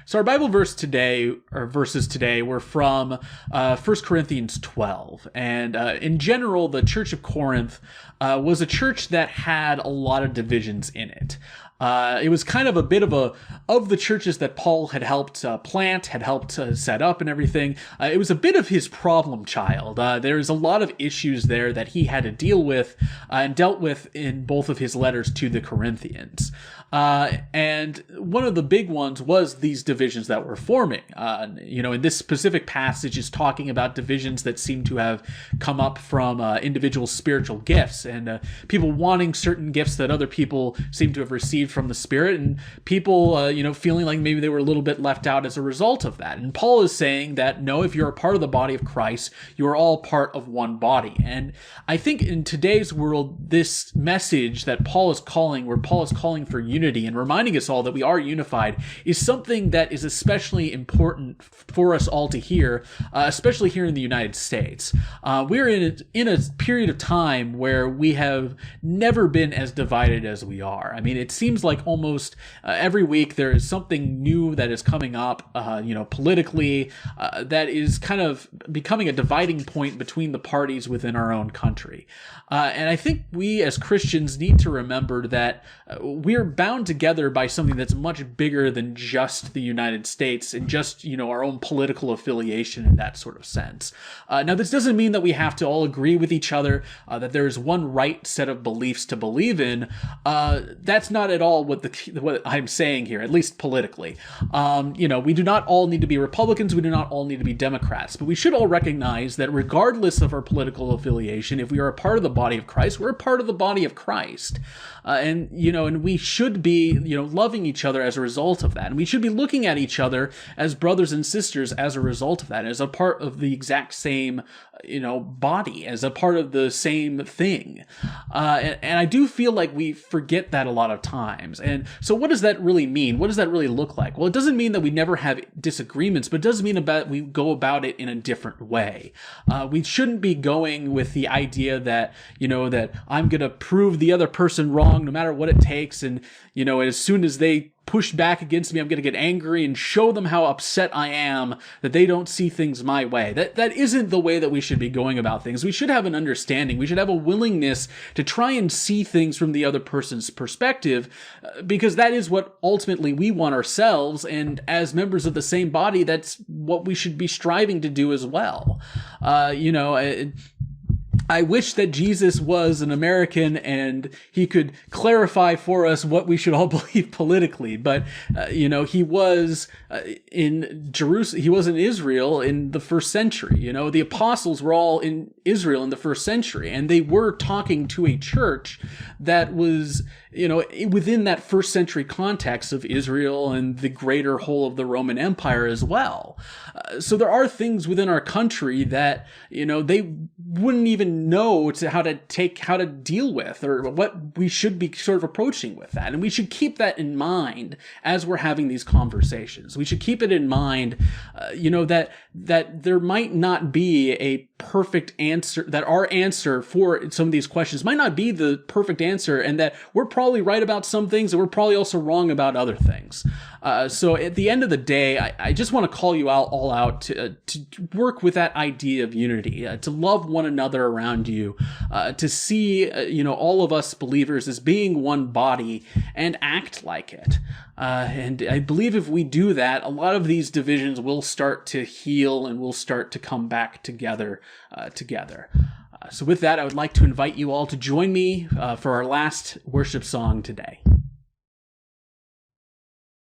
So our Bible verse today, or verses today, were from 1 Corinthians 12. And in general, the Church of Corinth was a church that had a lot of divisions in it. It was kind of a bit of the churches that Paul had helped plant, had helped set up and everything. It was a bit of his problem child. There's a lot of issues there that he had to deal with and dealt with in both of his letters to the Corinthians. And one of the big ones was these divisions that were forming. In this specific passage is talking about divisions that seem to have come up from individual spiritual gifts and people wanting certain gifts that other people seem to have received from the Spirit, and people, feeling like maybe they were a little bit left out as a result of that. And Paul is saying that, no, if you're a part of the body of Christ, you are all part of one body. And I think in today's world, this message that Paul is calling, where Paul is calling for unity and reminding us all that we are unified, is something that is especially important for us all to hear, especially here in the United States. We're in a period of time where we have never been as divided as we are. I mean, it seems like almost every week there is something new that is coming up, politically, that is kind of becoming a dividing point between the parties within our own country. And I think we as Christians need to remember that we're bound together by something that's much bigger than just the United States and just, our own political affiliation in that sort of sense. Now, this doesn't mean that we have to all agree with each other, that there is one right set of beliefs to believe in. That's not at all what I'm saying here, at least politically. We do not all need to be Republicans. We do not all need to be Democrats. But we should all recognize that regardless of our political affiliation, if we are a part of the body of Christ, we're a part of the body of Christ. And we should be, loving each other as a result of that. And we should be looking at each other as brothers and sisters as a result of that, as a part of the exact same, body, as a part of the same thing. And I do feel like we forget that a lot of times. And so what does that really mean? What does that really look like? Well, it doesn't mean that we never have disagreements, but it does mean we go about it in a different way. We shouldn't be going with the idea that, that I'm going to prove the other person wrong no matter what it takes. And, as soon as they push back against me, I'm going to get angry and show them how upset I am that they don't see things my way. That isn't the way that we should be going about things. We should have an understanding. We should have a willingness to try and see things from the other person's perspective, because that is what ultimately we want ourselves. And as members of the same body, that's what we should be striving to do as well. I wish that Jesus was an American and he could clarify for us what we should all believe politically. But, he was in Jerusalem, he was in Israel in the first century. The apostles were all in Israel in the first century, and they were talking to a church that was, within that first century context of Israel and the greater whole of the Roman Empire as well. So there are things within our country that, they wouldn't even know how to deal with, or what we should be sort of approaching with that. And we should keep that in mind as we're having these conversations. We should keep it in mind, that there might not be a perfect answer, that our answer for some of these questions might not be the perfect answer, and that we're probably right about some things and we're probably also wrong about other things. So at the end of the day, I just want to call you all out to work with that idea of unity, to love one another around you, to see, all of us believers as being one body and act like it. And I believe if we do that, a lot of these divisions will start to heal and will start to come back together. So with that, I would like to invite you all to join me for our last worship song today.